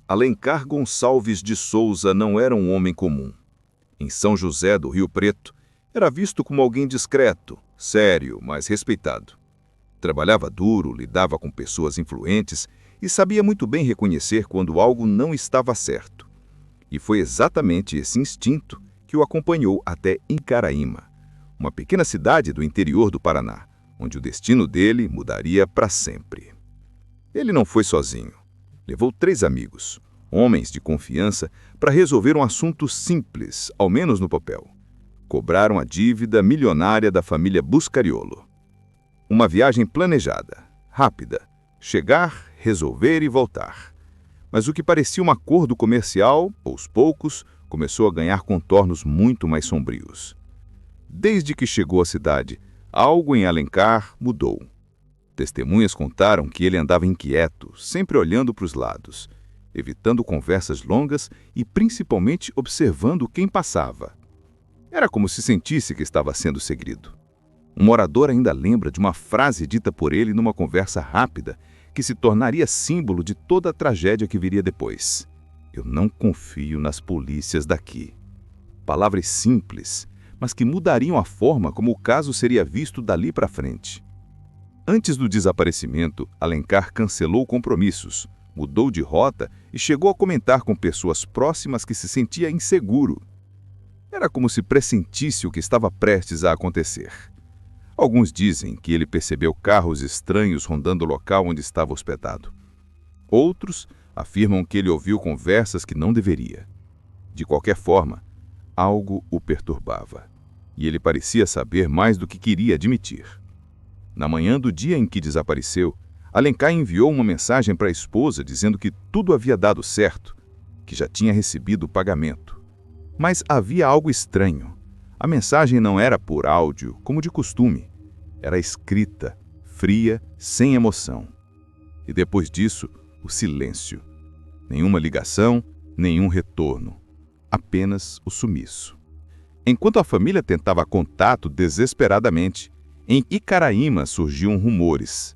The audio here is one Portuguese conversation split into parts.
Alencar Gonçalves de Souza não era um homem comum. Em São José do Rio Preto, era visto como alguém discreto, sério, mas respeitado. Trabalhava duro, lidava com pessoas influentes e sabia muito bem reconhecer quando algo não estava certo. E foi exatamente esse instinto que o acompanhou até Icaraíma, uma pequena cidade do interior do Paraná, onde o destino dele mudaria para sempre. Ele não foi sozinho. Levou 3 amigos, homens de confiança, para resolver um assunto simples, ao menos no papel. Cobraram a dívida milionária da família Buscariolo. Uma viagem planejada, rápida, chegar, resolver e voltar. Mas o que parecia um acordo comercial, aos poucos, começou a ganhar contornos muito mais sombrios. Desde que chegou à cidade, algo em Alencar mudou. Testemunhas contaram que ele andava inquieto, sempre olhando para os lados, evitando conversas longas e principalmente observando quem passava. Era como se sentisse que estava sendo seguido. Um morador ainda lembra de uma frase dita por ele numa conversa rápida que se tornaria símbolo de toda a tragédia que viria depois. Eu não confio nas polícias daqui. Palavras simples, mas que mudariam a forma como o caso seria visto dali para frente. Antes do desaparecimento, Alencar cancelou compromissos, mudou de rota e chegou a comentar com pessoas próximas que se sentia inseguro. Era como se pressentisse o que estava prestes a acontecer. Alguns dizem que ele percebeu carros estranhos rondando o local onde estava hospedado. Outros afirmam que ele ouviu conversas que não deveria. De qualquer forma, algo o perturbava, e ele parecia saber mais do que queria admitir. Na manhã do dia em que desapareceu, Alencar enviou uma mensagem para a esposa dizendo que tudo havia dado certo, que já tinha recebido o pagamento. Mas havia algo estranho. A mensagem não era por áudio, como de costume. Era escrita, fria, sem emoção. E depois disso, o silêncio. Nenhuma ligação, nenhum retorno. Apenas o sumiço. Enquanto a família tentava contato desesperadamente, em Icaraíma surgiam rumores.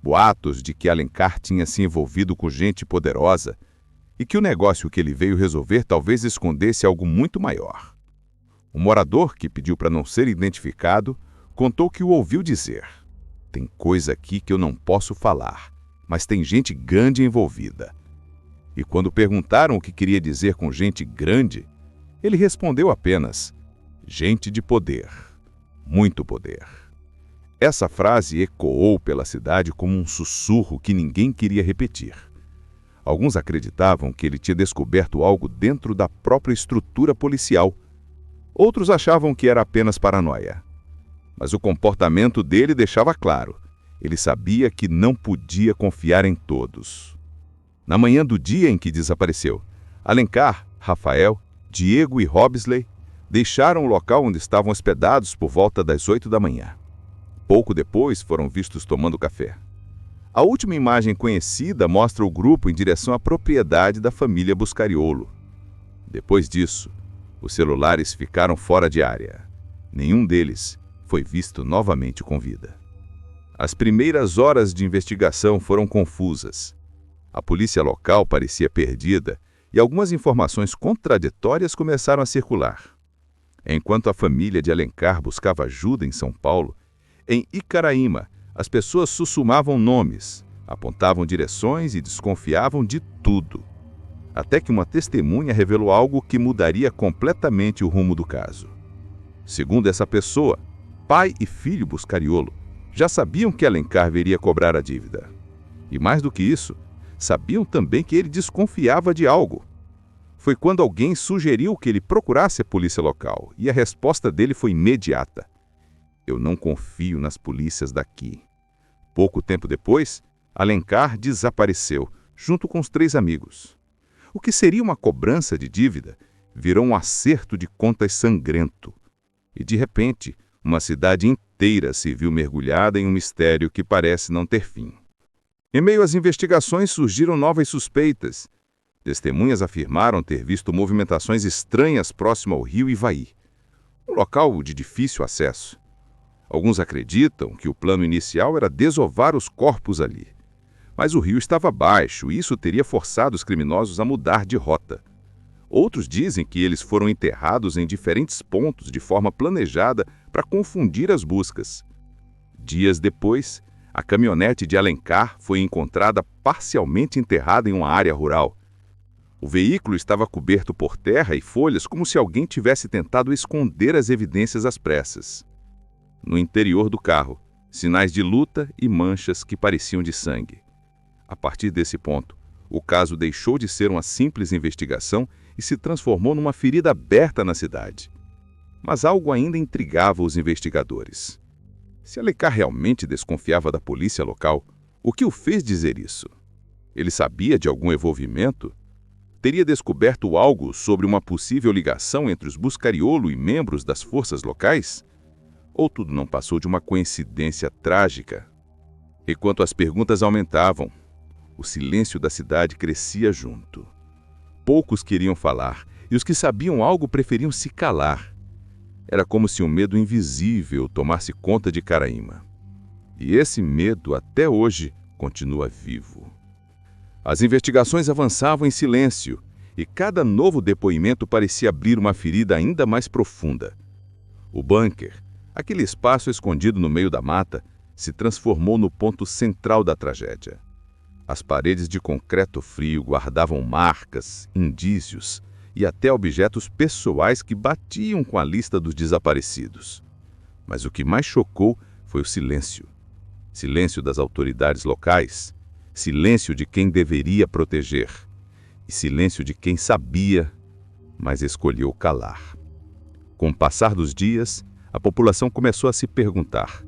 Boatos de que Alencar tinha se envolvido com gente poderosa e que o negócio que ele veio resolver talvez escondesse algo muito maior. Um morador, que pediu para não ser identificado, contou que o ouviu dizer: "Tem coisa aqui que eu não posso falar, mas tem gente grande envolvida." E quando perguntaram o que queria dizer com gente grande, ele respondeu apenas: "Gente de poder, muito poder." Essa frase ecoou pela cidade como um sussurro que ninguém queria repetir. Alguns acreditavam que ele tinha descoberto algo dentro da própria estrutura policial. Outros achavam que era apenas paranoia. Mas o comportamento dele deixava claro. Ele sabia que não podia confiar em todos. Na manhã do dia em que desapareceu, Alencar, Rafael, Diego e Robisley deixaram o local onde estavam hospedados por volta das 8 da manhã. Pouco depois, foram vistos tomando café. A última imagem conhecida mostra o grupo em direção à propriedade da família Buscariolo. Depois disso, os celulares ficaram fora de área. Nenhum deles foi visto novamente com vida. As primeiras horas de investigação foram confusas. A polícia local parecia perdida e algumas informações contraditórias começaram a circular. Enquanto a família de Alencar buscava ajuda em São Paulo, em Icaraíma, as pessoas sussurravam nomes, apontavam direções e desconfiavam de tudo. Até que uma testemunha revelou algo que mudaria completamente o rumo do caso. Segundo essa pessoa, pai e filho Buscariolo já sabiam que Alencar viria cobrar a dívida. E mais do que isso, sabiam também que ele desconfiava de algo. Foi quando alguém sugeriu que ele procurasse a polícia local, e a resposta dele foi imediata: "Eu não confio nas polícias daqui." Pouco tempo depois, Alencar desapareceu, junto com os 3 amigos. O que seria uma cobrança de dívida virou um acerto de contas sangrento. E, de repente, uma cidade inteira se viu mergulhada em um mistério que parece não ter fim. Em meio às investigações surgiram novas suspeitas. Testemunhas afirmaram ter visto movimentações estranhas próximo ao rio Ivaí, um local de difícil acesso. Alguns acreditam que o plano inicial era desovar os corpos ali. Mas o rio estava baixo e isso teria forçado os criminosos a mudar de rota. Outros dizem que eles foram enterrados em diferentes pontos de forma planejada para confundir as buscas. Dias depois, a caminhonete de Alencar foi encontrada parcialmente enterrada em uma área rural. O veículo estava coberto por terra e folhas como se alguém tivesse tentado esconder as evidências às pressas. No interior do carro, sinais de luta e manchas que pareciam de sangue. A partir desse ponto, o caso deixou de ser uma simples investigação e se transformou numa ferida aberta na cidade. Mas algo ainda intrigava os investigadores. Se Alencar realmente desconfiava da polícia local, o que o fez dizer isso? Ele sabia de algum envolvimento? Teria descoberto algo sobre uma possível ligação entre os Buscariolo e membros das forças locais? Ou tudo não passou de uma coincidência trágica? Enquanto as perguntas aumentavam, o silêncio da cidade crescia junto. Poucos queriam falar, e os que sabiam algo preferiam se calar. Era como se um medo invisível tomasse conta de Caraíma. E esse medo, até hoje, continua vivo. As investigações avançavam em silêncio, e cada novo depoimento parecia abrir uma ferida ainda mais profunda. O bunker, aquele espaço escondido no meio da mata, se transformou no ponto central da tragédia. As paredes de concreto frio guardavam marcas, indícios e até objetos pessoais que batiam com a lista dos desaparecidos. Mas o que mais chocou foi o silêncio. Silêncio das autoridades locais, silêncio de quem deveria proteger e silêncio de quem sabia, mas escolheu calar. Com o passar dos dias, a população começou a se perguntar: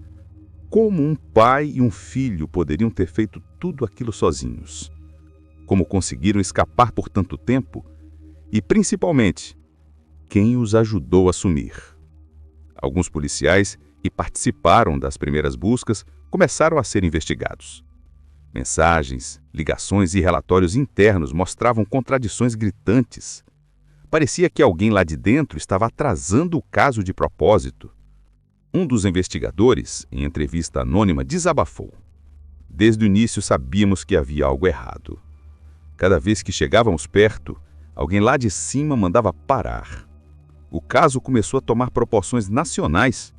como um pai e um filho poderiam ter feito tudo aquilo sozinhos? Como conseguiram escapar por tanto tempo? E, principalmente, quem os ajudou a sumir? Alguns policiais que participaram das primeiras buscas começaram a ser investigados. Mensagens, ligações e relatórios internos mostravam contradições gritantes. Parecia que alguém lá de dentro estava atrasando o caso de propósito. Um dos investigadores, em entrevista anônima, desabafou: desde o início sabíamos que havia algo errado. Cada vez que chegávamos perto, alguém lá de cima mandava parar. O caso começou a tomar proporções nacionais.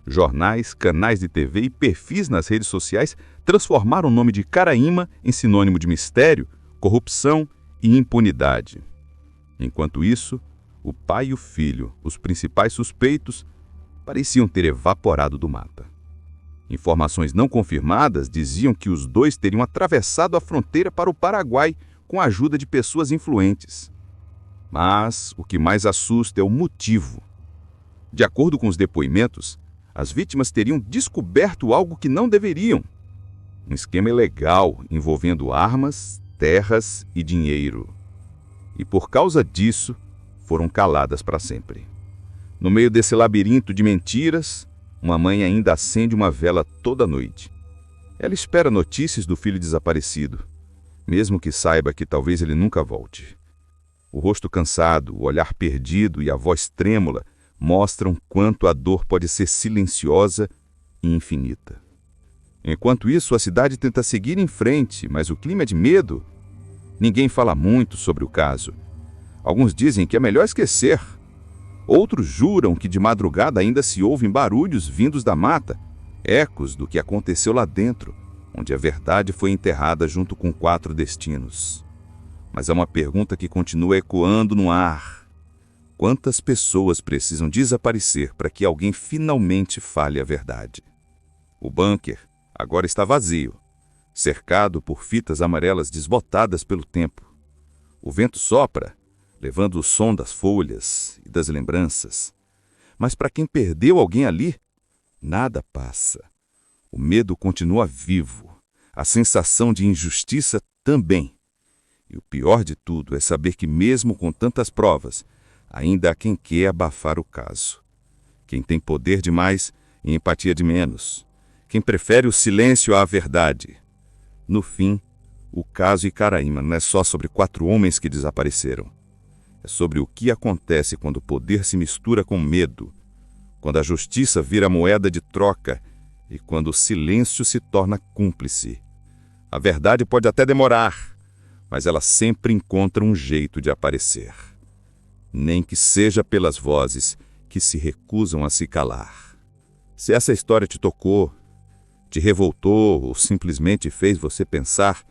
Jornais, canais de TV e perfis nas redes sociais transformaram o nome de Caraíma em sinônimo de mistério, corrupção e impunidade. Enquanto isso, o pai e o filho, os principais suspeitos, pareciam ter evaporado do mapa. Informações não confirmadas diziam que os dois teriam atravessado a fronteira para o Paraguai com a ajuda de pessoas influentes. Mas o que mais assusta é o motivo. De acordo com os depoimentos, as vítimas teriam descoberto algo que não deveriam. Um esquema ilegal envolvendo armas, terras e dinheiro. E por causa disso, foram caladas para sempre. No meio desse labirinto de mentiras, uma mãe ainda acende uma vela toda noite. Ela espera notícias do filho desaparecido, mesmo que saiba que talvez ele nunca volte. O rosto cansado, o olhar perdido e a voz trêmula mostram quanto a dor pode ser silenciosa e infinita. Enquanto isso, a cidade tenta seguir em frente, mas o clima é de medo. Ninguém fala muito sobre o caso. Alguns dizem que é melhor esquecer. Outros juram que de madrugada ainda se ouvem barulhos vindos da mata, ecos do que aconteceu lá dentro, onde a verdade foi enterrada junto com 4 destinos. Mas há uma pergunta que continua ecoando no ar. Quantas pessoas precisam desaparecer para que alguém finalmente fale a verdade? O bunker agora está vazio, cercado por fitas amarelas desbotadas pelo tempo. O vento sopra, levando o som das folhas e das lembranças. Mas para quem perdeu alguém ali, nada passa. O medo continua vivo, a sensação de injustiça também. E o pior de tudo é saber que mesmo com tantas provas, ainda há quem quer abafar o caso. Quem tem poder demais e empatia de menos. Quem prefere o silêncio à verdade. No fim, o caso Icaraíma não é só sobre 4 homens que desapareceram. É sobre o que acontece quando o poder se mistura com medo, quando a justiça vira moeda de troca e quando o silêncio se torna cúmplice. A verdade pode até demorar, mas ela sempre encontra um jeito de aparecer. Nem que seja pelas vozes que se recusam a se calar. Se essa história te tocou, te revoltou ou simplesmente fez você pensar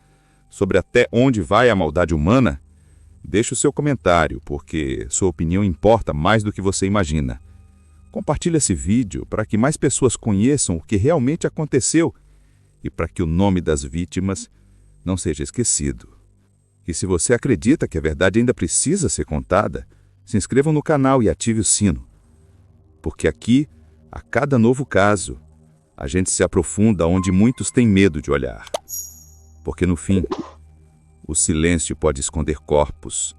sobre até onde vai a maldade humana, deixe o seu comentário, porque sua opinião importa mais do que você imagina. Compartilhe esse vídeo para que mais pessoas conheçam o que realmente aconteceu e para que o nome das vítimas não seja esquecido. E se você acredita que a verdade ainda precisa ser contada, se inscreva no canal e ative o sino. Porque aqui, a cada novo caso, a gente se aprofunda onde muitos têm medo de olhar. Porque no fim, o silêncio pode esconder corpos,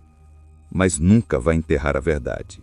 mas nunca vai enterrar a verdade.